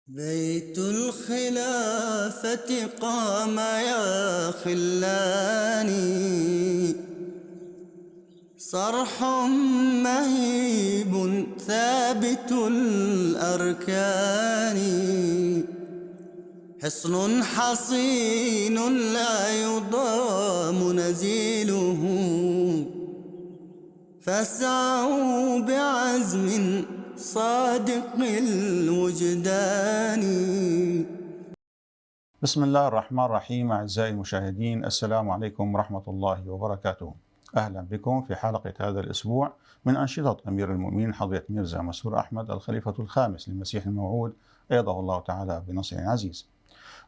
بيت الخلافة قام يا خلاني، صرح مهيب ثابت الأركان، حصن حصين لا يضام نزيله، فاسعوا بعزم صادق الوجدان. بسم الله الرحمن الرحيم. أعزائي المشاهدين، السلام عليكم ورحمة الله وبركاته. أهلا بكم في حلقة هذا الأسبوع من أنشطة أمير المؤمنين حضرة ميرزا مسرور أحمد الخليفة الخامس للمسيح الموعود أيده الله تعالى بنصر عزيز.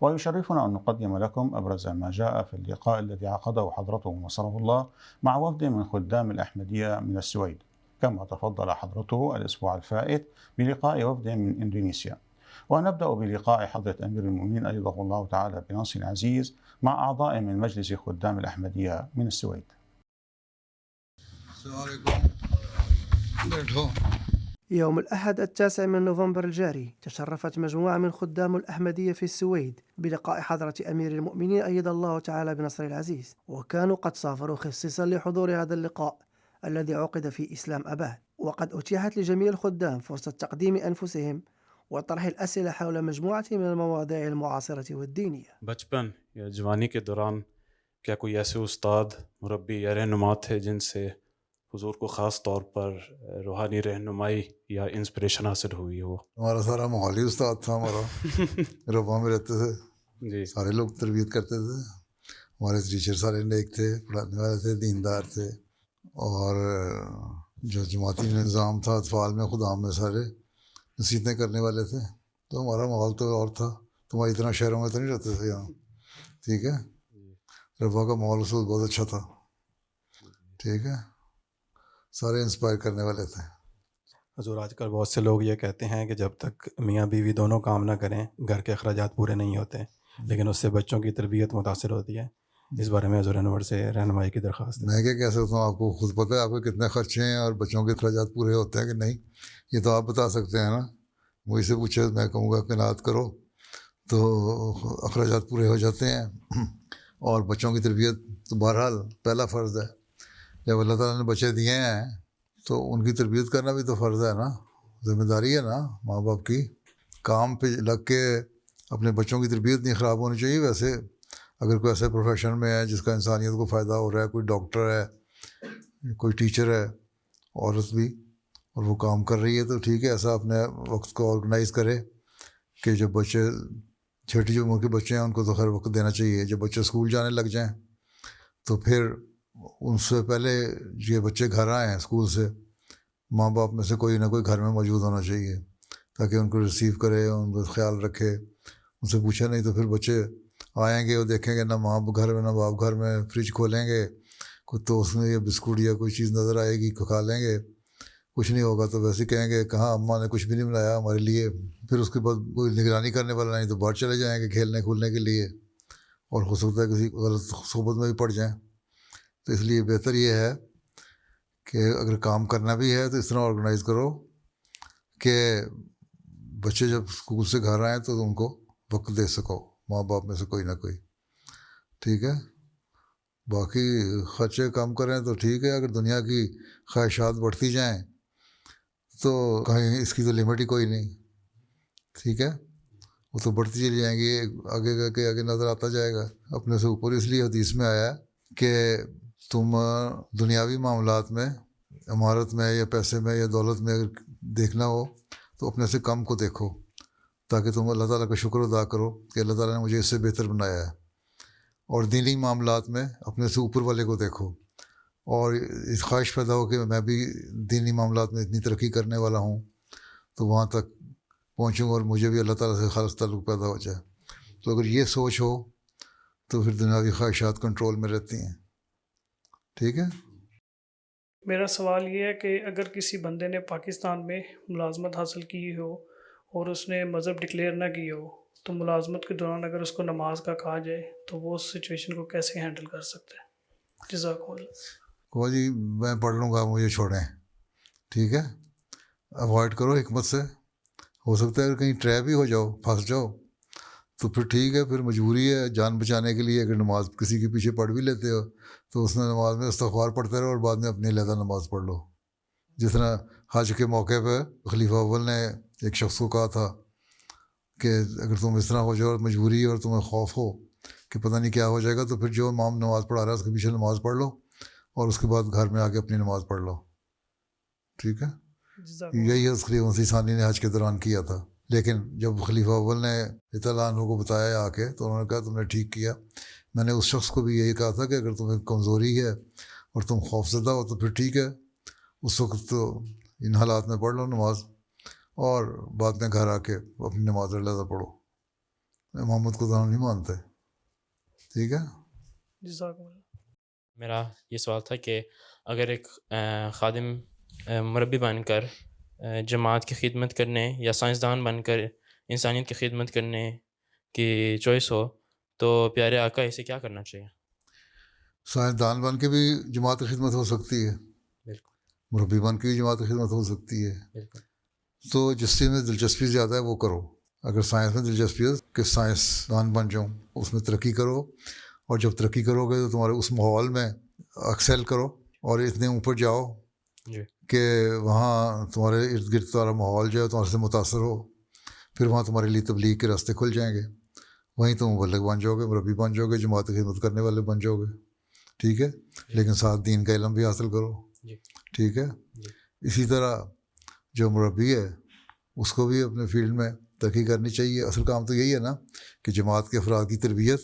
ويشرفنا أن نقدم لكم أبرز ما جاء في اللقاء الذي عقده حضرته نصره الله مع وفد من خدام الأحمدية من السويد، كما تفضل حضرته الأسبوع الفائت بلقاء وفد من إندونيسيا. ونبدأ بلقاء حضرة أمير المؤمنين أيده الله تعالى بنصر عزيز مع أعضاء من مجلس خدام الأحمدية من السويد. السلام عليكم. يوم الأحد 9 من نوفمبر الجاري تشرفت مجموعة من خدام الأحمدية في السويد بلقاء حضرة أمير المؤمنين أيد الله تعالى بنصر العزيز، وكانوا قد سافروا خصيصا لحضور هذا اللقاء الذي عقد في إسلام أباد، وقد أتيحت لجميع الخدام فرصة تقديم أنفسهم وطرح الأسئلة حول مجموعة من المواضيع المعاصرة والدينية. بچپن یا جوانی کے دوران کیا کوئی ایسے استاد، مربی یا رہنما تھے جن سے حضور کو خاص طور پر روحانی رہنمائی یا انسپریشن حاصل ہوئی ہو؟ ہمارا سارا ماحولی استاد تھا ہمارا، ربا میں رہتے تھے جی، سارے لوگ تربیت کرتے تھے، ہمارے ٹیچر سارے نیک تھے، پڑھانے والے تھے، دیندار تھے، اور جو جماعتی نظام تھا اطفال میں خدام میں سارے نصیحتیں کرنے والے تھے، تو ہمارا ماحول تو اور تھا، تمہاری اتنا شہروں میں تو نہیں رہتے تھے یہاں، ٹھیک ہے، ربا کا ماحول اس وقت بہت اچھا تھا، ٹھیک ہے، سارے انسپائر کرنے والے تھے۔ حضور آج کل بہت سے لوگ یہ کہتے ہیں کہ جب تک میاں بیوی دونوں کام نہ کریں گھر کے اخراجات پورے نہیں ہوتے، لیکن اس سے بچوں کی تربیت متاثر ہوتی ہے، اس بارے میں حضور انور سے رہنمائی کی درخواست ہے۔ میں کیا کہہ سکتا ہوں، آپ کو خود پتہ ہے آپ کے کتنے خرچے ہیں اور بچوں کے اخراجات پورے ہوتے ہیں کہ نہیں، یہ تو آپ بتا سکتے ہیں نا، مجھ سے پوچھے میں کہوں گا قناعت کرو تو اخراجات پورے ہو جاتے ہیں، اور بچوں کی تربیت تو بہرحال پہلا فرض ہے، جب اللہ تعالیٰ نے بچے دیے ہیں تو ان کی تربیت کرنا بھی تو فرض ہے نا، ذمہ داری ہے نا ماں باپ کی، کام پہ لگ کے اپنے بچوں کی تربیت نہیں خراب ہونی چاہیے۔ ویسے اگر کوئی ایسے پروفیشن میں ہے جس کا انسانیت کو فائدہ ہو رہا ہے، کوئی ڈاکٹر ہے، کوئی ٹیچر ہے، عورت بھی، اور وہ کام کر رہی ہے تو ٹھیک ہے، ایسا اپنے وقت کو آرگنائز کرے کہ جب بچے چھوٹی جو عمر کے بچے ہیں ان کو تو خیر وقت دینا چاہیے، جب بچے اسکول جانے لگ جائیں تو پھر ان سے پہلے یہ بچے گھر آئیں اسکول سے، ماں باپ میں سے کوئی نہ کوئی گھر میں موجود ہونا چاہیے تاکہ ان کو ریسیو کرے، ان کو خیال رکھے، ان سے پوچھے، نہیں تو پھر بچے آئیں گے اور دیکھیں گے نہ ماں گھر میں نہ باپ گھر میں، فریج کھولیں گے تو اس میں یہ بسکٹ یا کوئی چیز نظر آئے گی، کھا لیں گے، کچھ نہیں ہوگا تو ویسے کہیں گے کہاں اماں نے کچھ بھی نہیں بنایا ہمارے لیے، پھر اس کے بعد کوئی نگرانی کرنے والا نہیں تو باہر چلے جائیں گے کھیلنے کھولنے کے لیے، اور ہو سکتا ہے کسی غلط صحبت میں بھی پڑ جائیں۔ تو اس لیے بہتر یہ ہے کہ اگر کام کرنا بھی ہے تو اس طرح آرگنائز کرو کہ بچے جب اسکول سے گھر آئیں تو ان کو وقت دے سکو، ماں باپ میں سے کوئی نہ کوئی، ٹھیک ہے۔ باقی خرچے کم کریں تو ٹھیک ہے، اگر دنیا کی خواہشات بڑھتی جائیں تو کہیں اس کی تو لمٹ ہی کوئی نہیں، ٹھیک ہے، وہ تو بڑھتی چلی جائیں گی، آگے کے آگے نظر آتا جائے گا اپنے سے اوپر۔ اس لیے حدیث میں آیا ہے کہ تم دنیاوی معاملات میں، عمارت میں یا پیسے میں یا دولت میں اگر دیکھنا ہو تو اپنے سے کم کو دیکھو تاکہ تم اللہ تعالیٰ کا شکر ادا کرو کہ اللہ تعالیٰ نے مجھے اس سے بہتر بنایا ہے، اور دینی معاملات میں اپنے سے اوپر والے کو دیکھو، اور اس خواہش پیدا ہو کہ میں بھی دینی معاملات میں اتنی ترقی کرنے والا ہوں تو وہاں تک پہنچوں اور مجھے بھی اللہ تعالیٰ سے خالص تعلق پیدا ہو جائے۔ تو اگر یہ سوچ ہو تو پھر دنیاوی خواہشات کنٹرول میں رہتی ہیں، ٹھیک ہے۔ میرا سوال یہ ہے کہ اگر کسی بندے نے پاکستان میں ملازمت حاصل کی ہو اور اس نے مذہب ڈکلیئر نہ کی ہو تو ملازمت کے دوران اگر اس کو نماز کا کہا جائے تو وہ اس سچویشن کو کیسے ہینڈل کر سکتا ہے؟ جزاکم اللہ۔ کو جی میں پڑھ لوں گا، مجھے چھوڑیں، ٹھیک ہے، اوائڈ کرو حکمت سے، ہو سکتا ہے اگر کہیں ٹریپ ہی ہو جاؤ، پھنس جاؤ، تو پھر ٹھیک ہے، پھر مجبوری ہے جان بچانے کے لیے اگر نماز کسی کے پیچھے پڑھ بھی لیتے ہو تو اس میں نماز میں استغفار پڑھتے رہو اور بعد میں اپنی علیحدہ نماز پڑھ لو. جس طرح حج کے موقع پہ خلیفہ اول نے ایک شخص کو کہا تھا کہ اگر تم اس طرح ہو جاؤ اور مجبوری اور تمہیں خوف ہو کہ پتہ نہیں کیا ہو جائے گا تو پھر جو امام نماز پڑھا رہا ہے اس کے پیچھے نماز پڑھ لو اور اس کے بعد گھر میں آ کے اپنی نماز پڑھ لو. ٹھیک ہے، یہی حضرت خلیفہ مسیح ثانی نے حج کے دوران کیا تھا. لیکن جب خلیفہ اول نے اطلاع عنہ کو بتایا آ کے تو انہوں نے کہا تم نے ٹھیک کیا. میں نے اس شخص کو بھی یہی کہا تھا کہ اگر تمہیں کمزوری ہے اور تم خوف زدہ ہو تو پھر ٹھیک ہے، اس وقت تو ان حالات میں پڑھ لو نماز اور بعد میں گھر آ کے اپنی نماز علیحدہ پڑھو. امامت کو تو ہم نہیں مانتے. ٹھیک ہے. میرا یہ سوال تھا کہ اگر ایک خادم مربی بن کر جماعت کی خدمت کرنے یا سائنسدان بن کر انسانیت کی خدمت کرنے کی چوائس ہو تو پیارے آقا اسے کیا کرنا چاہیے؟ سائنسدان بن کے بھی جماعت کی خدمت ہو سکتی ہے، بالکل. مربی بن کے بھی جماعت کی خدمت ہو سکتی ہے. بالکل. تو جس چیز میں دلچسپی زیادہ ہے وہ کرو. اگر سائنس میں دلچسپی ہے کہ سائنسدان بن جاؤں، اس میں ترقی کرو، اور جب ترقی کرو گے تو تمہارے اس ماحول میں ایکسل کرو اور اتنے اوپر جاؤ جی. کہ وہاں تمہارے ارد گرد تمہارا ماحول جو ہے تمہارے سے متاثر ہو، پھر وہاں تمہارے لیے تبلیغ کے راستے کھل جائیں گے. وہیں تم مبلغ بن جاؤ گے، مربی بن جاؤ گے، جماعت کی خدمت کرنے والے بن جاؤ گے. ٹھیک ہے. لیکن ساتھ دین کا علم بھی حاصل کرو. جی. ٹھیک ہے. جی. اسی طرح جو مربی ہے اس کو بھی اپنے فیلڈ میں ترقی کرنی چاہیے. اصل کام تو یہی ہے نا کہ جماعت کے افراد کی تربیت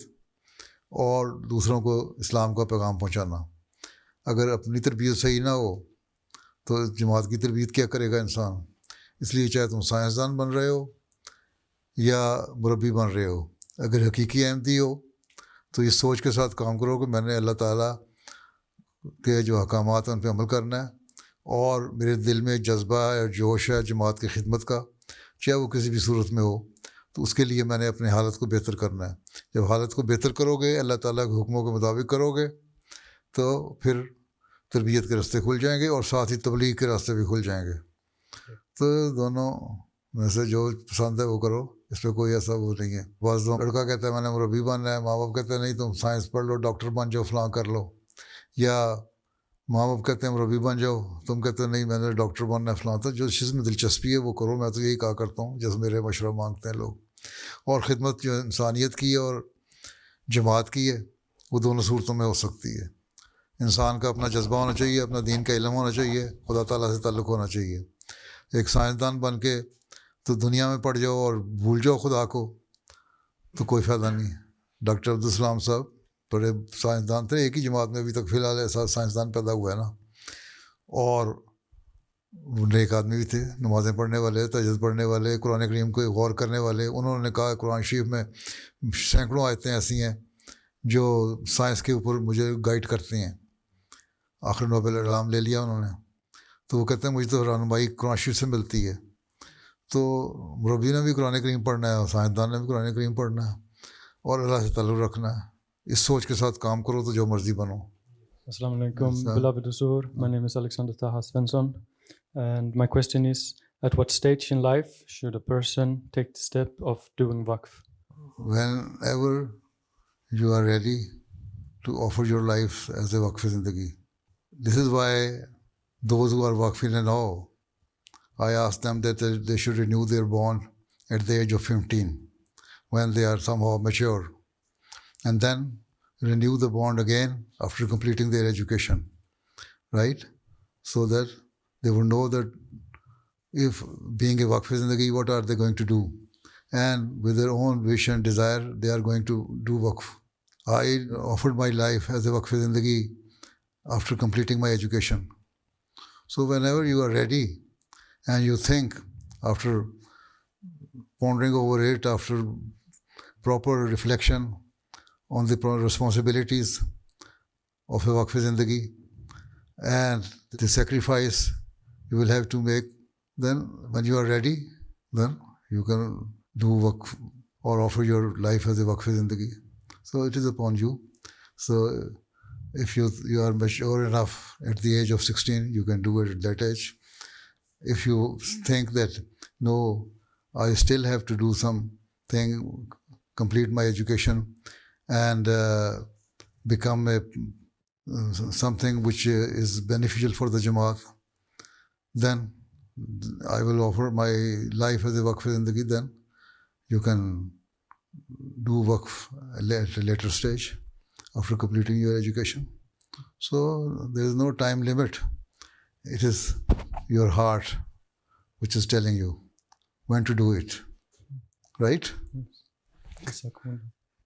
اور دوسروں کو اسلام کا پیغام پہنچانا. اگر اپنی تربیت صحیح نہ ہو تو جماعت کی تربیت کیا کرے گا انسان؟ اس لیے چاہے تم سائنسدان بن رہے ہو یا مربی بن رہے ہو، اگر حقیقی احمدی ہو تو اس سوچ کے ساتھ کام کرو کہ میں نے اللہ تعالیٰ کے جو احکامات ہیں ان پہ عمل کرنا ہے، اور میرے دل میں جذبہ ہے اور جوش ہے جماعت کی خدمت کا، چاہے وہ کسی بھی صورت میں ہو، تو اس کے لیے میں نے اپنے حالت کو بہتر کرنا ہے. جب حالت کو بہتر کرو گے، اللہ تعالیٰ کے حکموں کے مطابق کرو گے، تو پھر تربیت کے راستے کھل جائیں گے اور ساتھ ہی تبلیغ کے راستے بھی کھل جائیں گے. تو دونوں میں سے جو پسند ہے وہ کرو، اس پہ کوئی ایسا وہ نہیں ہے. بعض لڑکا کہتا ہے میں نے مربی بننا ہے، ماں باپ کہتے ہیں نہیں تم سائنس پڑھ لو، ڈاکٹر بن جاؤ، فلاں کر لو. یا ماں باپ کہتے ہیں مربی بن جاؤ، تم کہتے ہیں نہیں میں نے ڈاکٹر بننا ہے، فلاں. تو جو چیز میں دلچسپی ہے وہ کرو. میں تو یہی کہا کرتا ہوں جیسے میرے مشورہ مانگتے ہیں لوگ. اور خدمت جو انسانیت کی ہے اور جماعت کی ہے وہ دونوں صورتوں میں ہو سکتی ہے. انسان کا اپنا جذبہ ہونا چاہیے، اپنا دین کا علم ہونا چاہیے، خدا تعالیٰ سے تعلق ہونا چاہیے. ایک سائنسدان بن کے تو دنیا میں پڑ جاؤ اور بھول جاؤ خدا کو تو کوئی فائدہ نہیں. ڈاکٹر عبدالسلام صاحب بڑے سائنسدان تھے، ایک ہی جماعت میں ابھی تک فی الحال ایسا سائنسدان پیدا ہوا ہے نا. اور وہ نیک آدمی بھی تھے، نمازیں پڑھنے والے، تہجد پڑھنے والے، قرآن کریم کو غور کرنے والے. انہوں نے کہا قرآن شریف میں سینکڑوں آیتیں ایسی ہیں جو سائنس کے اوپر مجھے گائیڈ کرتی ہیں. آخر نوبل انعام لے لیا انہوں نے. تو وہ کہتے ہیں مجھے تو رہنمائی قرآن شریف سے ملتی ہے. تو مربی نے بھی قرآن کریم پڑھنا ہے اور سائنسدان نے بھی قرآن کریم پڑھنا ہے اور اللہ سے تعلق رکھنا ہے. اس سوچ کے ساتھ کام کرو تو جو مرضی بنو. Assalamu alaikum, beloved Huzur. My name is Alexander Taha Svensson, and my question is, at what stage in life should a person take the step of doing waqf? Whenever you are ready to offer your life as a waqf zindagi. This is why those who are waqfin now, I ask them that they should renew their bond at the age of 15 when they are somehow mature, and then renew the bond again after completing their education, right? So that they will know that if being a waqf zindagi, what are they going to do? And with their own wish and desire, they are going to do waqf. I offered my life as a waqf zindagi after completing my education. So whenever you are ready and you think, after pondering over it, after proper reflection on the responsibilities of a waqf zindagi and the sacrifice you will have to make, then when you are ready, then you can do waqf or offer your life as a waqf zindagi. So it is upon you. So if you are mature enough at the age of 16, you can do it at that age. If you think that no, I still have to do something, complete my education, and become something which is beneficial for the Jamaat, then I will offer my life as a waqf zindagi. Then you can do waqf at a later stage after completing your education. So there is no time limit. It is your heart which is telling you when to do it. Right?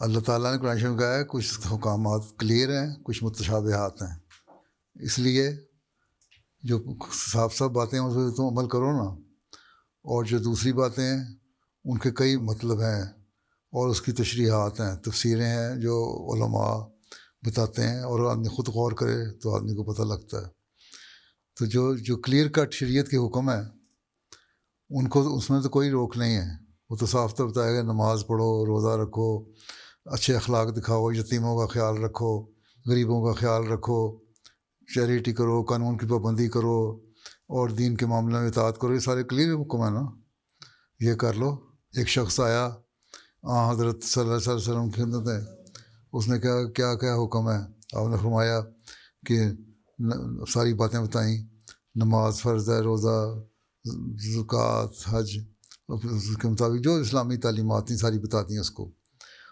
اللہ تعالیٰ نے قرآن شریف میں کہا ہے کچھ حکامات clear ہیں، کچھ متشابہات ہیں، اس لیے جو صاف صاف باتیں ہیں اس پہ تم عمل کرو نا، اور جو دوسری باتیں ہیں ان کے کئی مطلب ہیں اور اس کی تشریحات ہیں، تفسیریں ہیں جو علماء بتاتے ہیں، اور آدمی خود غور کرے تو آدمی کو پتہ لگتا ہے. تو جو کلیئر کٹ شریعت کے حکم ہیں ان کو اس میں تو کوئی روک نہیں ہے، وہ تو صاف طور بتایا گیا نماز پڑھو، روزہ رکھو، اچھے اخلاق دکھاؤ، یتیموں کا خیال رکھو، غریبوں کا خیال رکھو، چیریٹی کرو، قانون کی پابندی کرو، اور دین کے معاملے میں اطاعت کرو. یہ سارے کلیئر حکم ہیں نا، یہ کر لو. ایک شخص آیا حضرت صلی اللہ علیہ وسلم کی خدمت میں، اس نے کہا کیا کیا حکم ہے؟ آپ نے فرمایا کہ ساری باتیں بتائیں، نماز فرض ہے، روزہ، زکوٰۃ، حج، اس کے مطابق جو اسلامی تعلیمات تھیں ساری بتاتی ہیں اس کو،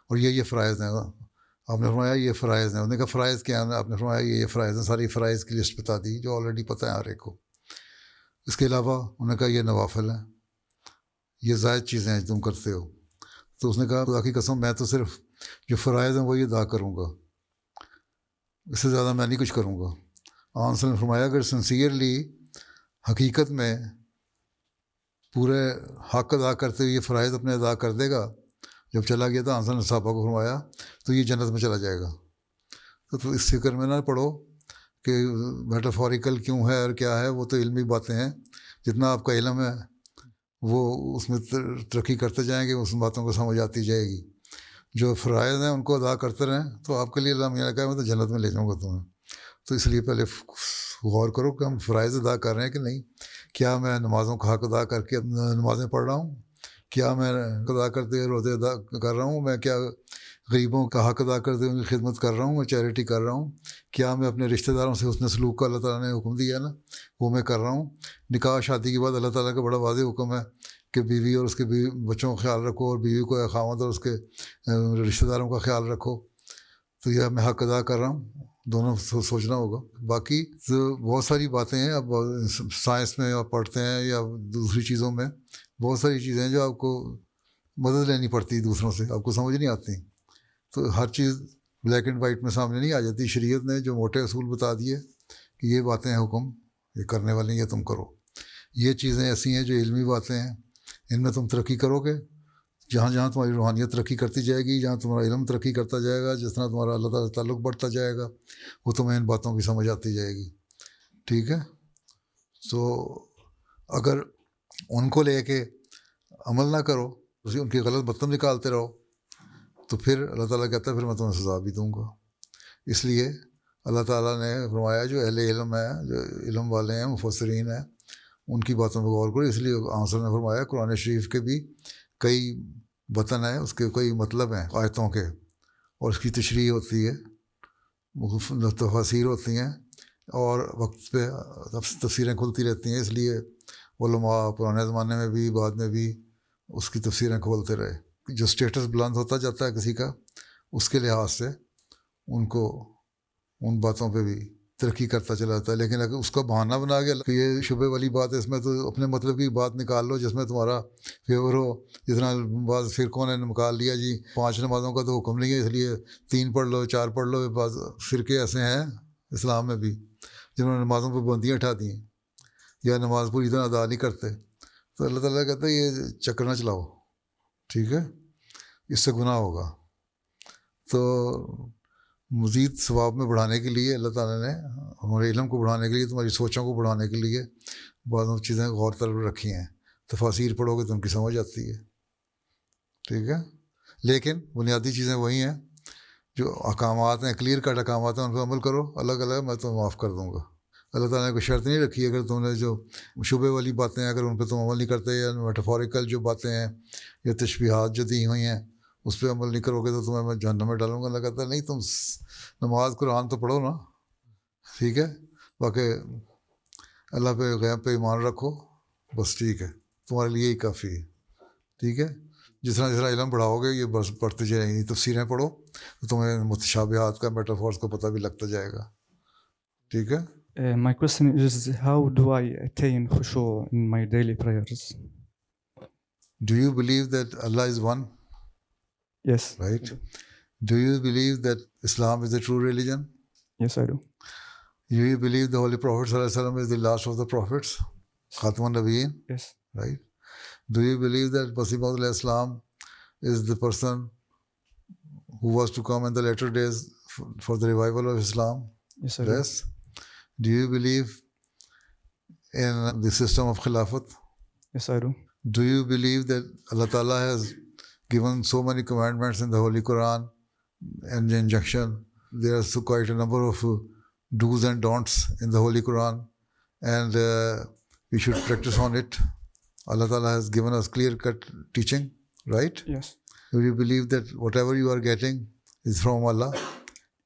اور یہ فرائض ہیں. آپ نے فرمایا یہ فرائض ہیں. انہوں نے کہا فرائض کیا ہیں؟ آپ نے فرمایا یہ فرائض ہیں. ساری فرائض کی لسٹ بتا دی جو آلریڈی پتہ ہے ہر ایک کو. اس کے علاوہ انہوں نے کہا یہ نوافل ہیں، یہ زائد چیزیں ہیں جو تم کرتے ہو. تو اس نے کہا خدا کی قسم میں تو صرف جو فرائض ہیں وہی ادا کروں گا، اس سے زیادہ میں نہیں کچھ کروں گا. آپ نے فرمایا اگر سنسیئرلی حقیقت میں پورے حق ادا کرتے ہوئے یہ فرائض اپنے ادا کر دے گا، جب چلا گیا تھا حسن صاحبہ کو فرمایا تو یہ جنت میں چلا جائے گا. تو اس فکر میں نہ پڑھو کہ میٹافوریکل کیوں ہے اور کیا ہے، وہ تو علمی باتیں ہیں. جتنا آپ کا علم ہے وہ اس میں ترقی کرتے جائیں گے، اس باتوں کو سمجھ آتی جائے گی. جو فرائض ہیں ان کو ادا کرتے رہیں تو آپ کے لیے اللہ میاں نے کہا میں تو جنت میں لے جاؤں گا تمہیں. تو اس لیے پہلے غور کرو کہ ہم فرائض ادا کر رہے ہیں کہ نہیں. کیا میں نمازوں کا حق ادا کر کے نمازیں پڑھ رہا ہوں؟ کیا میں ادا کرتے ہوئے روزے ادا کر رہا ہوں؟ میں کیا غریبوں کا حق ادا کرتے ہوئے ان کی خدمت کر رہا ہوں؟ میں چیریٹی کر رہا ہوں؟ کیا میں اپنے رشتہ داروں سے حسن سلوک کا اللہ تعالیٰ نے حکم دیا ہے نا وہ میں کر رہا ہوں؟ نکاح شادی کے بعد اللہ تعالیٰ کا بڑا واضح حکم ہے کہ بیوی اور اس کے بچوں کا خیال رکھو، اور بیوی کو خاوند اور اس کے رشتہ داروں کا خیال رکھو. تو یہ میں حق ادا کر رہا ہوں، دونوں سوچنا ہوگا. باقی بہت ساری باتیں ہیں، اب سائنس میں آپ پڑھتے ہیں یا دوسری چیزوں میں بہت ساری چیزیں ہیں جو آپ کو مدد لینی پڑتی دوسروں سے، آپ کو سمجھ نہیں آتی. تو ہر چیز بلیک اینڈ وائٹ میں سامنے نہیں آ جاتی. شریعت نے جو موٹے اصول بتا دیے کہ یہ باتیں ہیں حکم، یہ کرنے والے یہ تم کرو. یہ چیزیں ایسی ہیں جو علمی باتیں ہیں، ان میں تم ترقی کرو گے. جہاں جہاں تمہاری روحانیت ترقی کرتی جائے گی، جہاں تمہارا علم ترقی کرتا جائے گا، جس طرح تمہارا اللہ تعالیٰ تعلق بڑھتا جائے گا، وہ تمہیں ان باتوں کی سمجھ آتی جائے گی. ٹھیک ہے؟ تو اگر ان کو لے کے عمل نہ کرو، ان کی غلط مطلب نکالتے رہو، تو پھر اللہ تعالیٰ کہتا ہے پھر میں تمہیں سزا بھی دوں گا. اس لیے اللہ تعالیٰ نے فرمایا جو اہل علم ہے، جو علم والے ہیں، مفسرین ہیں، ان کی باتوں پہ غور کرو. اس لیے آنسر نے فرمایا قرآن شریف کے بھی کئی وطن ہیں، اس کے کئی مطلب ہیں آیتوں کے، اور اس کی تشریح ہوتی ہے، تفاسیر ہوتی ہیں، اور وقت پہ تفسیریں کھلتی رہتی ہیں. اس لیے علماء پرانے زمانے میں بھی بعد میں بھی اس کی تفسیریں کھولتے رہے. جو اسٹیٹس بلند ہوتا جاتا ہے کسی کا، اس کے لحاظ سے ان کو ان باتوں پہ بھی ترقی کرتا چلا جاتا ہے. لیکن اگر اس کا بہانہ بنا کے کہ یہ شبے والی بات ہے، اس میں تو اپنے مطلب کی بات نکال لو جس میں تمہارا فیور ہو. جتنا بعض فرقوں نے نکال لیا جی 5 نمازوں کا تو حکم نہیں ہے، اس لیے 3 پڑھ لو، 4 پڑھ لو. بعض فرقے ایسے ہیں اسلام میں بھی جنہوں نے نمازوں پہ پابندیاں اٹھا دی ہیں یا نماز پوری طرح ادا نہیں کرتے. تو اللہ تعالیٰ کہتا ہے یہ چکر نہ چلاؤ، ٹھیک ہے؟ اس سے گناہ ہوگا. تو مزید ثواب میں بڑھانے کے لیے اللہ تعالیٰ نے ہمارے علم کو بڑھانے کے لیے، تمہاری سوچوں کو بڑھانے کے لیے بعض چیزیں غور طلب رکھی ہیں. تفاسیر پڑھو گے تو ان کی سمجھ آتی ہے. ٹھیک ہے؟ لیکن بنیادی چیزیں وہی ہیں جو احکامات ہیں کلیئر کٹ احکامات ہیں ان پہ عمل کرو، الگ الگ میں تمہیں معاف کر دوں گا. اللہ تعالیٰ نے کوئی شرط نہیں رکھی. اگر تم نے جو شبے والی باتیں ہیں اگر ان پہ تم عمل نہیں کرتے، یا میٹافوریکل جو باتیں ہیں یا تشبیہات جو دی ہوئی ہیں اس پہ عمل نہیں کرو گے تو تمہیں میں جہنم میں ڈالوں گا. اللہ کہتا ہے نہیں، تم نماز قرآن تو پڑھو نا، ٹھیک ہے، باقی اللہ پہ غیب پہ ایمان رکھو، بس ٹھیک ہے، تمہارے لیے ہی کافی ہے. ٹھیک ہے، جس طرح علم بڑھاؤ گے، یہ بس پڑھتے جائیں، تفسیریں پڑھو تو تمہیں متشابہات کا میٹافورس کا پتہ بھی لگتا جائے گا. ٹھیک ہے. My question is, how do I attain khushu in my daily prayers? Do you believe that Allah is one? Yes. Right. Do you believe that Islam is the true religion? Yes, I do. Do you believe the Holy Prophet sallallahu alaihi wasallam is the last of the prophets, Khatamun Nabiyyin? Yes. Right. Do you believe that Masih Maud alayhi salam is the person who was to come in the later days for the revival of Islam? Yes, I do. Yes. Do you believe in the system of Khilafat? Yes, I do. Do you believe that Allah Ta'ala has given so many commandments in the Holy Quran and the injunction? There are quite a number of do's and don'ts in the Holy Quran, and we should practice on it. Allah Ta'ala has given us clear-cut teaching, right? Yes. Do you believe that whatever you are getting is from Allah?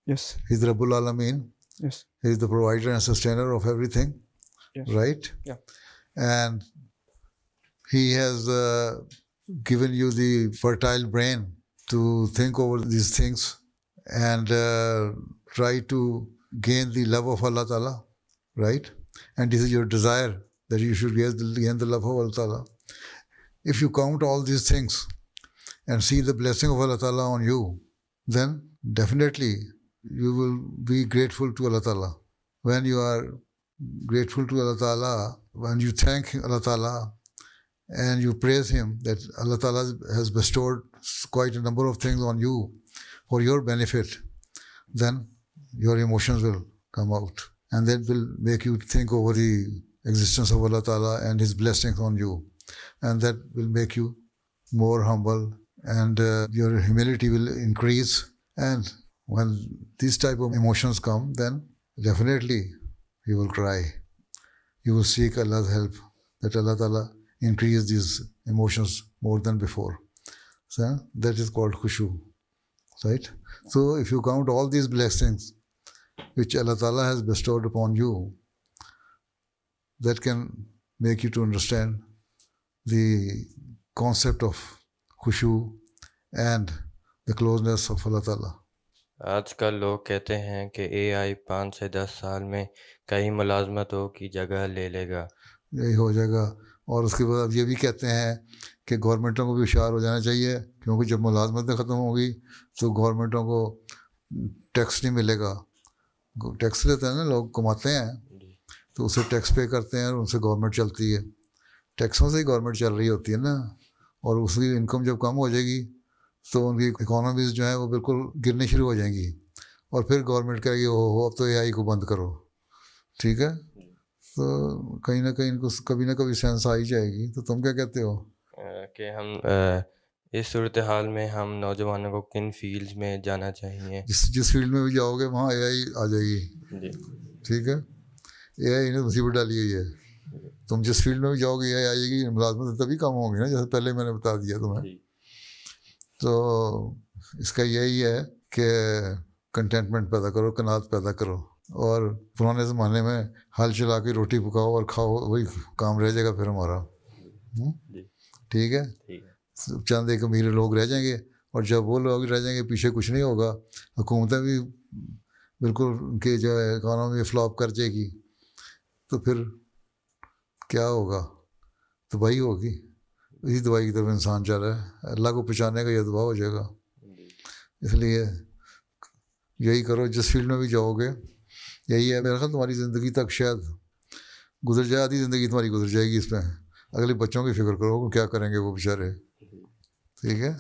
Yes. He's Rabbul Alameen. Yes. He is the provider and sustainer of everything, Yes. right? Yeah. And He has given you the fertile brain to think over these things and try to gain the love of Allah Ta'ala, right? And this is your desire, that you should gain the love of Allah Ta'ala. If you count all these things and see the blessing of Allah Ta'ala on you, then definitely you will be grateful to Allah Ta'ala. When you are grateful to Allah Ta'ala, when you thank Allah Ta'ala and you praise Him that Allah Ta'ala has bestowed quite a number of things on you for your benefit, then your emotions will come out, and that will make you think over the existence of Allah Ta'ala and His blessings on you, and that will make you more humble, and your humility will increase. And when these type of emotions come, then definitely you will cry. You will seek Allah's help, that Allah Ta'ala increase these emotions more than before. So that is called khushu, right? So if you count all these blessings which Allah Ta'ala has bestowed upon you, that can make you to understand the concept of khushu and the closeness of Allah Ta'ala. آج کل لوگ کہتے ہیں کہ اے آئی 5 سے 10 سال میں کئی ملازمتوں کی جگہ لے لے گا. یہی ہو جائے گا. اور اس کے بعد اب یہ بھی کہتے ہیں کہ گورنمنٹوں کو بھی ہوشیار ہو جانا چاہیے، کیونکہ جب ملازمتیں ختم ہوں گی تو گورنمنٹوں کو ٹیکس نہیں ملے گا. ٹیکس لیتے ہیں نا لوگ، کماتے ہیں تو اسے ٹیکس پے کرتے ہیں اور ان سے گورنمنٹ چلتی ہے. ٹیکسوں سے ہی گورنمنٹ چل رہی ہوتی ہے نا. اور اس کی انکم جب کم ہو جائے گی تو ان کی اکانومیز جو ہیں وہ بالکل گرنی شروع ہو جائیں گی، اور پھر گورنمنٹ کہے گی ہو اب تو اے آئی کو بند کرو. ٹھیک ہے، تو کہیں نہ کہیں ان کو کبھی نہ کبھی سینس آ ہی جائے گی. تو تم کیا کہتے ہو کہ ہم اس صورتحال میں ہم نوجوانوں کو کن فیلڈز میں جانا چاہیے؟ جس فیلڈ میں بھی جاؤ گے وہاں اے آئی آ جائے گی. جی ٹھیک ہے، اے آئی نے مصیبت ڈالی ہوئی ہے. تم جس فیلڈ میں بھی جاؤ گے اے آئی آئے گی، ملازمت تبھی کم ہوں گی نا، جیسے پہلے میں نے بتا دیا تمہیں. تو اس کا یہی ہے کہ کنٹینٹمنٹ پیدا کرو، قناعت پیدا کرو. اور پرانے زمانے میں ہل چلا کے روٹی پکاؤ اور کھاؤ، وہی کام رہ جائے گا پھر ہمارا. ٹھیک ہے، چند ایک امیر لوگ رہ جائیں گے، اور جب وہ لوگ رہ جائیں گے پیچھے کچھ نہیں ہوگا. حکومتیں بھی بالکل ان کے جو ہے اکانومی فلاپ کر جائے گی، تو پھر کیا ہوگا؟ تباہی ہوگی. اسی دوائی کی طرف انسان جا رہا ہے. اللہ کو پہچانے کا یہ دعا ہو جائے گا. اس لیے یہی کرو، جس فیلڈ میں بھی جاؤ گے یہی ہے. میرا خیال تمہاری زندگی تک شاید گزر جائے، آدھی زندگی تمہاری گزر جائے گی اس میں. اگلے بچوں کی فکر کرو کہ کیا کریں گے وہ بیچارے. ٹھیک ہے.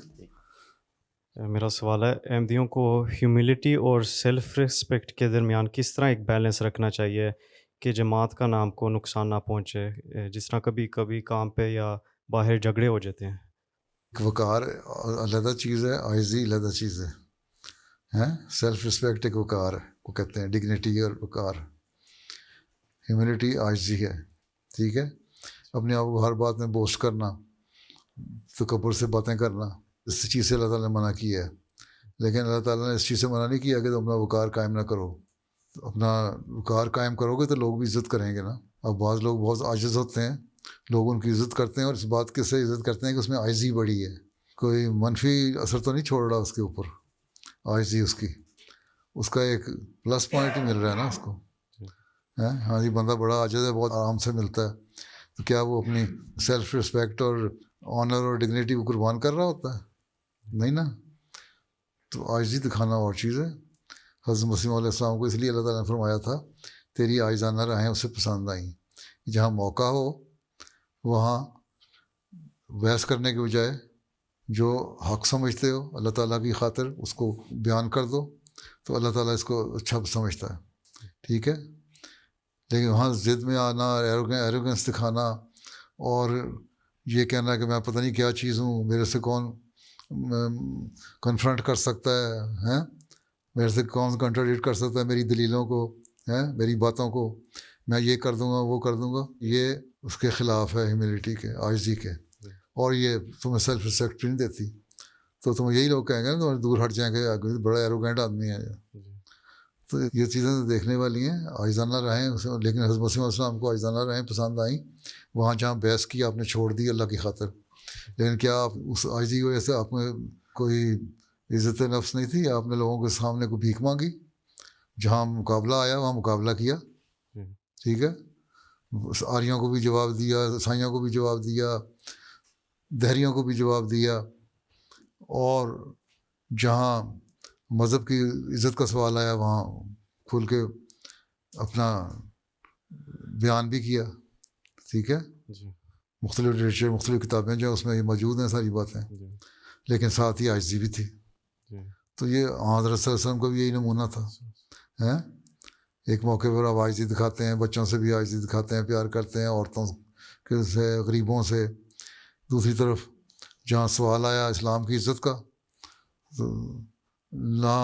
میرا سوال ہے، احمدیوں کو ہیوملٹی اور سیلف رسپیکٹ کے درمیان کس طرح ایک بیلنس رکھنا چاہیے کہ جماعت کا نام کو نقصان نہ پہنچے؟ جس طرح کبھی کبھی کام پہ یا باہر جھگڑے ہو جاتے ہیں. وقار علیحدہ چیز ہے، عاجزی علیحدہ چیز ہے. ہیں. سیلف رسپیکٹ ایک وقار ہے کو کہتے ہیں، ڈگنیٹی اور وقار. ہیومینٹی عاجزی ہے. ٹھیک ہے. اپنے آپ کو ہر بات میں بوسٹ کرنا، تکبر سے باتیں کرنا، اس چیز سے اللہ تعالیٰ نے منع کیا ہے. لیکن اللہ تعالیٰ نے اس چیز سے منع نہیں کیا کہ تم اپنا وقار قائم نہ کرو. اپنا وقار قائم کرو گے تو لوگ بھی عزت کریں گے نا. اب بعض لوگ بہت عاجز ہوتے ہیں، لوگ ان کی عزت کرتے ہیں، اور اس بات کے سے عزت کرتے ہیں کہ اس میں عاجزی بڑی ہے. کوئی منفی اثر تو نہیں چھوڑ رہا اس کے اوپر عاجزی اس کی، اس کا ایک پلس پوائنٹ ہی مل رہا ہے نا اس کو. ہاں جی، بندہ بڑا عاجز ہے، بہت آرام سے ملتا ہے، تو کیا وہ اپنی سیلف رسپیکٹ اور آنر اور ڈگنیٹی کو قربان کر رہا ہوتا ہے؟ نہیں نا. تو عاجزی دکھانا اور چیز ہے. حضرت مسیح علیہ السلام کو اس لیے اللہ تعالیٰ نے فرمایا تھا تیری عاجزانہ راہیں اسے پسند آئیں. جہاں موقع ہو وہاں بحث کرنے کے بجائے جو حق سمجھتے ہو اللہ تعالیٰ کی خاطر اس کو بیان کر دو، تو اللہ تعالیٰ اس کو اچھا سمجھتا ہے. ٹھیک ہے. لیکن وہاں ضد میں آنا، ایروگنس دکھانا، اور یہ کہنا کہ میں پتہ نہیں کیا چیز ہوں، میرے سے کون کنفرنٹ کر سکتا ہے، میرے سے کون کنٹراڈکٹ کر سکتا ہے میری دلیلوں کو، میری باتوں کو، میں یہ کر دوں گا وہ کر دوں گا، یہ اس کے خلاف ہے ہیومینٹی کے، عاجزی کے. اور یہ تمہیں سیلف رسپیکٹ نہیں دیتی. تو تمہیں یہی لوگ کہیں گے نا تمہیں دور ہٹ جائیں گے، بڑا ایروگینٹ آدمی ہے. تو یہ چیزیں دیکھنے والی ہیں. عاجزانہ رہیں. لیکن حضرت مسیح علیہ السلام کو عاجزانہ رہیں پسند آئیں. وہاں جہاں بحث کی آپ نے چھوڑ دی اللہ کی خاطر. لیکن کیا آپ اس عاجزی کی وجہ سے آپ میں کوئی عزت نفس نہیں تھی؟ آپ نے لوگوں کے سامنے کو بھیک مانگی؟ جہاں مقابلہ آیا وہاں مقابلہ کیا. ٹھیک ہے. آریوں کو بھی جواب دیا، عیسائیوں کو بھی جواب دیا، دہریوں کو بھی جواب دیا، اور جہاں مذہب کی عزت کا سوال آیا وہاں کھل کے اپنا بیان بھی کیا. ٹھیک ہے. مختلف لٹریچر، مختلف کتابیں جو ہیں اس میں یہ موجود ہیں ساری باتیں، لیکن ساتھ ہی عاجزی بھی تھی. تو یہ حضرت صلی اللہ علیہ وسلم کا بھی یہی نمونہ تھا. ایک موقع پر آپ عاجزی دکھاتے ہیں، بچوں سے بھی عاجزی دکھاتے ہیں، پیار کرتے ہیں، عورتوں کے سے، غریبوں سے. دوسری طرف جہاں سوال آیا اسلام کی عزت کا، تو نہ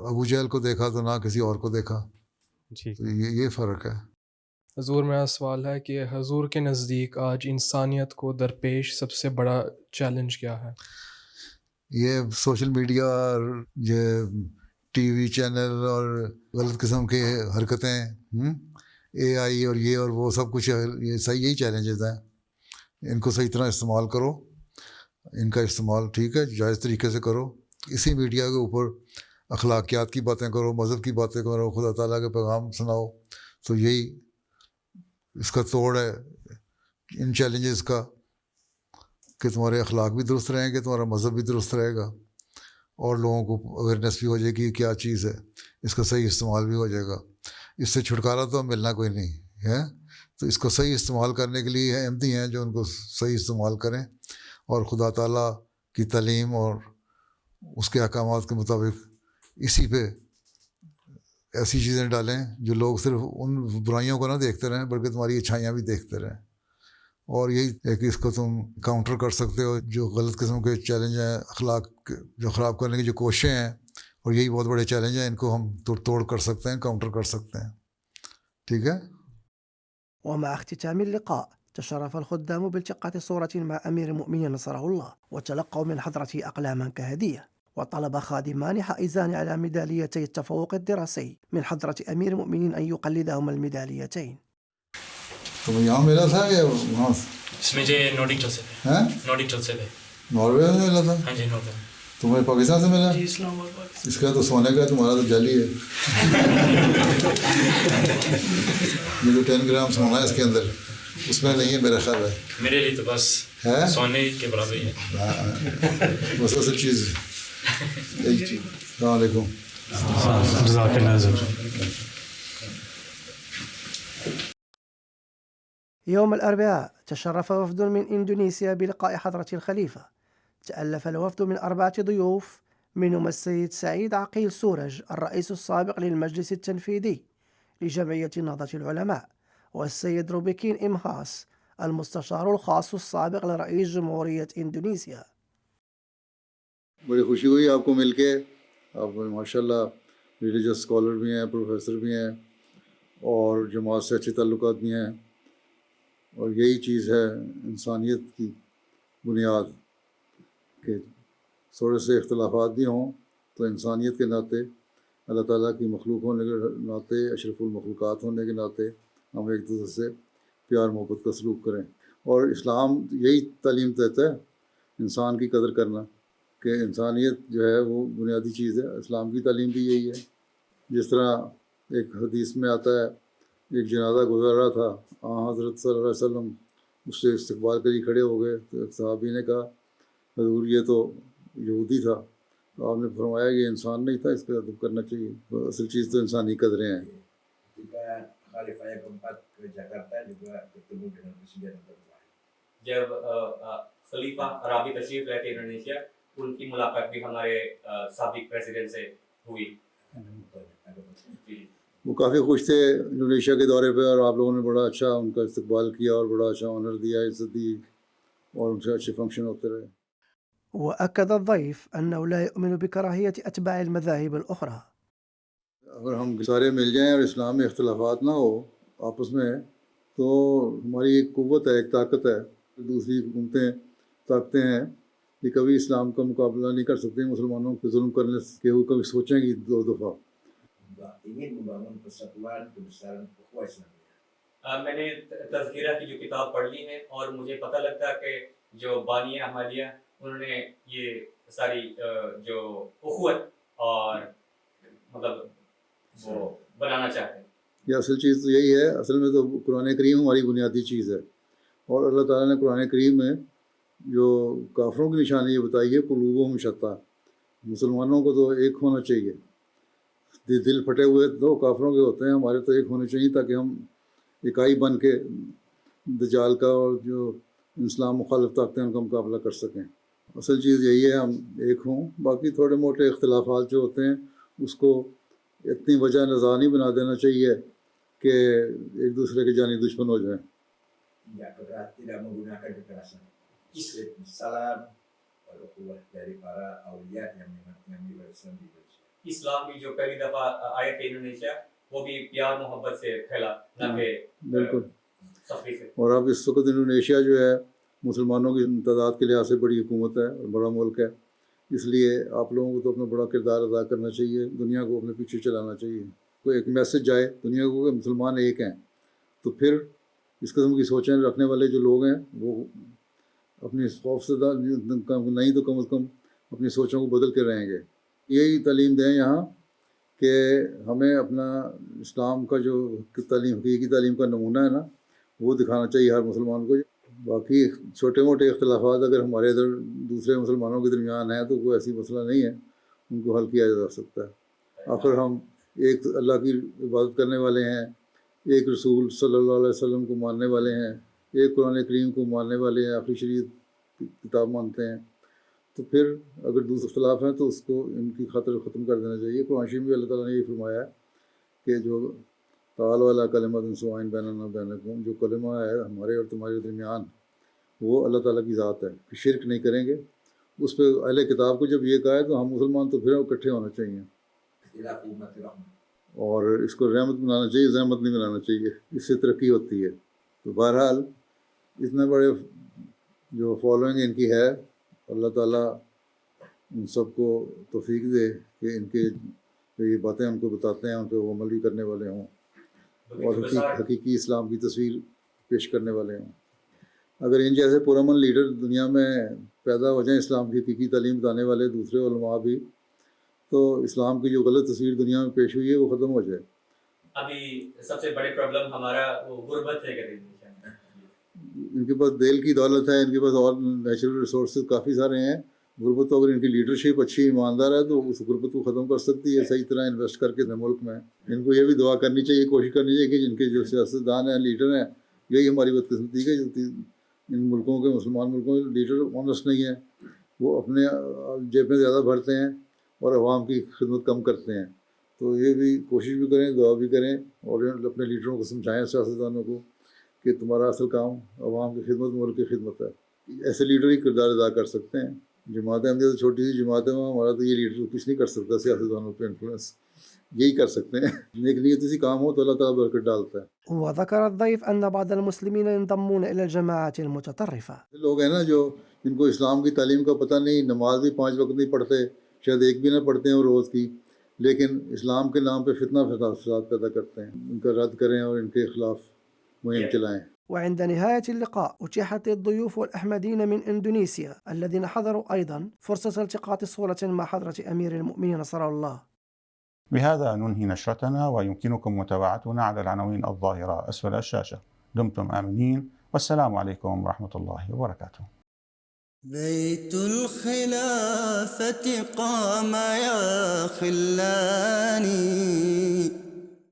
ابو جہل کو دیکھا تو نہ کسی اور کو دیکھا. تو یہ فرق ہے. حضور، میرا سوال ہے کہ حضور کے نزدیک آج انسانیت کو درپیش سب سے بڑا چیلنج کیا ہے؟ یہ سوشل میڈیا اور یہ ٹی وی چینل اور غلط قسم کے حرکتیں، اے آئی اور یہ اور وہ سب کچھ، یہ صحیح یہی چیلنجز ہیں. ان کو صحیح طرح استعمال کرو. ان کا استعمال ٹھیک ہے جائز طریقے سے کرو. اسی میڈیا کے اوپر اخلاقیات کی باتیں کرو، مذہب کی باتیں کرو، خدا تعالیٰ کے پیغام سناؤ. تو یہی اس کا توڑ ہے ان چیلنجز کا، کہ تمہارے اخلاق بھی درست رہیں گے، تمہارا مذہب بھی درست رہے گا، اور لوگوں کو اویئرنیس بھی ہو جائے گی کیا چیز ہے، اس کا صحیح استعمال بھی ہو جائے گا. اس سے چھٹکارا تو ملنا کوئی نہیں ہے. تو اس کو صحیح استعمال کرنے کے لیے احمدی ہیں جو ان کو صحیح استعمال کریں، اور خدا تعالیٰ کی تعلیم اور اس کے احکامات کے مطابق اسی پہ ایسی چیزیں ڈالیں جو لوگ صرف ان برائیوں کو نہ دیکھتے رہیں بلکہ تمہاری اچھائیاں بھی دیکھتے رہیں. اور یہی ہے کہ اس کو تم کاؤنٹر کر سکتے ہو جو غلط قسم کے چیلنج ہیں، اخلاق جو خراب کرنے کی جو کوششیں ہیں، اور یہی بہت بڑے چیلنج ہیں. ان کو ہم توڑ کر سکتے ہیں، کاؤنٹر کر سکتے ہیں. ٹھیک ہے. ومع اختتام اللقاء تشرف الخدام بالتقاط صورة مع أمير المؤمنين نصره الله، وتلقوا من حضرته أقلاما كهدية، وطلب خادمان حائزان على ميداليتي التفوق الدراسي من حضرة أمير المؤمنين أن يقلدهما الميداليتين. تو یہاں ملا تھا یا وہاں؟ اس میں نوڈنگٹن سے تھے. نوڈنگٹن سے تھے. ناروے میں ملا تھا؟ ہاں جی، ناروے. تمہیں پاکستان سے ملا؟ جی، اسلام آباد پاکستان. اس کا تو سونے کا، تمہارا تو جعلی ہے. یہ تو 10 گرام سونا ہے اس کے اندر، اس میں نہیں ہے میرا خیال ہے. میرے لیے تو بس سونے کے برابر ہی ہے. بس اصل چیز. السلام علیکم. يوم الأربعاء تشرف وفد من إندونيسيا بلقاء حضرة الخليفة. تألف الوفد من 4 ضيوف، منهم السيد سعيد عقيل سورج الرئيس السابق للمجلس التنفيذي لجمعية نهضة العلماء، والسيد روبيكين إمهاس المستشار الخاص السابق لرئيس جمهورية إندونيسيا. بڑی خوشی ہوئی آپ کو مل کے، اب ماشاء اللہ ریلیجس اسکالر بھی ہیں، پروفیسر بھی ہیں، اور جماعت سے اچھے تعلقات بھی ہیں، اور یہی چیز ہے انسانیت کی بنیاد کہ تھوڑے سے اختلافات بھی ہوں تو انسانیت کے ناطے، اللہ تعالیٰ کی مخلوق ہونے کے ناطے، اشرف المخلوقات ہونے کے ناطے ہم ایک دوسرے سے پیار محبت کا سلوک کریں. اور اسلام یہی تعلیم دیتا ہے انسان کی قدر کرنا، کہ انسانیت جو ہے وہ بنیادی چیز ہے. اسلام کی تعلیم بھی یہی ہے. جس طرح ایک حدیث میں آتا ہے، ایک جنازہ گزر رہا تھا، حضرت صلی اللہ علیہ وسلم اس سے استقبال کے لیے کھڑے ہو گئے، تو ایک صحابی نے کہا حضور یہ تو یہودی تھا. تو آپ نے فرمایا یہ انسان نہیں تھا، اس کا ادب کرنا چاہیے. اصل چیز تو انسانی قدریں ہیں. جب خلیفہ رابی تشریف لے کے انڈونیشیا، ان کی ملاقات بھی ہمارے سابق پریزیڈنٹ سے ہوئی. وہ کافی خوش تھے انڈونیشیا کے دورے پہ، اور آپ لوگوں نے بڑا اچھا ان کا استقبال کیا اور بڑا اچھا آنر دیا، عزت دی، اور ان سے اچھے فنکشن ہوتے رہے. وأكد الضيف أنه لا يؤمن بكراهية أتباع المذاهب الأخرى. اگر ہم سارے مل جائیں اور اسلام میں اختلافات نہ ہو آپس میں، تو ہماری ایک قوت ہے، ایک طاقت ہے. دوسری حکومتیں، طاقتیں ہیں، یہ کبھی اسلام کا مقابلہ نہیں کر سکتے. مسلمانوں کو ظلم کرنے کے وہ کبھی سوچیں گی دو دفعہ. میں نے تذکرہ کی جو کتاب پڑھ لی ہے، اور مجھے پتہ لگتا ہے کہ جو بانی احمدیہ انہوں نے یہ ساری جو اخوت اور مطلب وہ بنانا چاہتے ہیں. یہ اصل چیز تو یہی ہے. اصل میں تو قرآن کریم ہماری بنیادی چیز ہے، اور اللہ تعالیٰ نے قرآن کریم میں جو کافروں کی نشانی یہ بتائی ہے قلوبہم شتیٰ، مسلمانوں کو تو ایک ہونا چاہیے. دل پھٹے ہوئے دو کافروں کے ہوتے ہیں، ہمارے تو ایک ہونے چاہیے تاکہ ہم اکائی بن کے دجال کا اور جو اسلام مخالف طاقتیں ان کا مقابلہ کر سکیں. اصل چیز یہی ہے ہم ایک ہوں. باقی تھوڑے موٹے اختلافات جو ہوتے ہیں اس کو اتنی وجہ نظر نہیں بنا دینا چاہیے کہ ایک دوسرے کے جانی دشمن ہو جائیں. اسلام کی جو پہلی دفعہ آئے تھے انڈونیشیا، وہ بھی پیار محبت سے پھیلا، نہ کہ بالکل. سختی سے. اور اب اس وقت انڈونیشیا جو ہے مسلمانوں کی تعداد کے لحاظ سے بڑی حکومت ہے اور بڑا ملک ہے. اس لیے آپ لوگوں کو تو اپنا بڑا کردار ادا کرنا چاہیے، دنیا کو اپنے پیچھے چلانا چاہیے. کوئی ایک میسج جائے دنیا کو کہ مسلمان ایک ہیں، تو پھر اس قسم کی سوچیں رکھنے والے جو لوگ ہیں وہ اپنی خوف سے نہیں تو کم از کم اپنی سوچوں کو بدل کے رہیں گے. یہی تعلیم دیں یہاں کہ ہمیں اپنا اسلام کا جو تعلیم، حقیقی تعلیم کا نمونہ ہے نا، وہ دکھانا چاہیے ہر مسلمان کو. باقی چھوٹے موٹے اختلافات اگر ہمارے ادھر دوسرے مسلمانوں کے درمیان ہیں تو کوئی ایسی مسئلہ نہیں ہے، ان کو حل کیا جا سکتا ہے. آخر ہم ایک اللہ کی عبادت کرنے والے ہیں، ایک رسول صلی اللہ علیہ وسلم کو ماننے والے ہیں، ایک قرآن کریم کو ماننے والے ہیں، آخری شریعت کتاب مانتے ہیں. تو پھر اگر دوسرے اختلاف ہیں تو اس کو ان کی خاطر ختم کر دینا چاہیے. قرآن شریف میں اللہ تعالیٰ نے یہ فرمایا ہے کہ جو تعالیٰ والا کلمۃ سواء بیننا وبینکم، جو کلمہ ہے ہمارے اور تمہارے درمیان، وہ اللہ تعالیٰ کی ذات ہے کہ شرک نہیں کریں گے. اس پہ اہل کتاب کو جب یہ کہا ہے تو ہم مسلمان تو پھر اکٹھے ہونا چاہیے، اور اس کو رحمت بنانا چاہیے، زحمت نہیں بنانا چاہیے. اس سے ترقی ہوتی ہے. تو بہرحال اتنے بڑے جو فالوئنگ ان کی ہے، اللہ تعالیٰ ان سب کو توفیق دے کہ ان کے جو یہ باتیں ان کو بتاتے ہیں ان پہ وہ عمل بھی کرنے والے ہوں، اور حقیقی اسلام کی تصویر پیش کرنے والے ہوں. اگر ان جیسے پرامن لیڈر دنیا میں پیدا ہو جائیں، اسلام کی حقیقی تعلیم بتانے والے دوسرے علماء بھی، تو اسلام کی جو غلط تصویر دنیا میں پیش ہوئی ہے وہ ختم ہو جائے. ابھی سب سے بڑے پرابلم ہمارا وہ غربت ہے. ان کے پاس دل کی دولت ہے، ان کے پاس اور نیچرل ریسورسز کافی سارے ہیں. غربت تو اگر ان کی لیڈرشپ اچھی ایماندار ہے تو اس غربت کو ختم کر سکتی ہے صحیح طرح انویسٹ کر کے ملک میں. ان کو یہ بھی دعا کرنی چاہیے، کوشش کرنی چاہیے کہ جن کے جو سیاستدان ہیں، لیڈر ہیں، یہی ہماری بدقسمتی ہے کہ ان ملکوں کے، مسلمان ملکوں کے لیڈر آنیسٹ نہیں ہیں. وہ اپنے جیبیں زیادہ بھرتے ہیں اور عوام کی خدمت کم کرتے ہیں. تو یہ بھی کوشش بھی کریں، دعا بھی کریں، اور اپنے لیڈروں کو سمجھائیں، سیاستدانوں کو، کہ تمہارا اصل کام عوام کی خدمت، ملک کی خدمت ہے. ایسے لیڈر ہی کردار ادا کر سکتے ہیں. جماعت احمدیہ تو چھوٹی سی جماعت ہے، ہمارا تو یہ لیڈر کچھ نہیں کر سکتا سیاستدانوں پہ انفلوئنس، یہی کر سکتے ہیں، نیک نیت سے کام ہو تو اللہ تعالیٰ برکت ڈالتا ہے. وذكر الضيف أن بعض المسلمين ينضمون إلى الجماعات المتطرفة. لوگ ہیں نا جو جن کو اسلام کی تعلیم کا پتہ نہیں، نماز بھی 5 وقت نہیں پڑھتے، شاید ایک بھی نہ پڑھتے ہیں روز کی، لیکن اسلام کے نام پہ فتنہ فساد پیدا کرتے ہیں. ان کا رد کریں اور ان کے خلاف مہم چلائیں. وعند نهاية اللقاء أتيحت للضيوف الأحمديين من إندونيسيا الذين حضروا أيضا فرصة التقاط صورة مع حضرة أمير المؤمنين نصر الله. بهذا ننهي نشرتنا، ويمكنكم متابعتنا على العناوين الظاهرة أسفل الشاشة. دمتم آمنين، والسلام عليكم ورحمة الله وبركاته. بيت الخلافة قام يا خلاني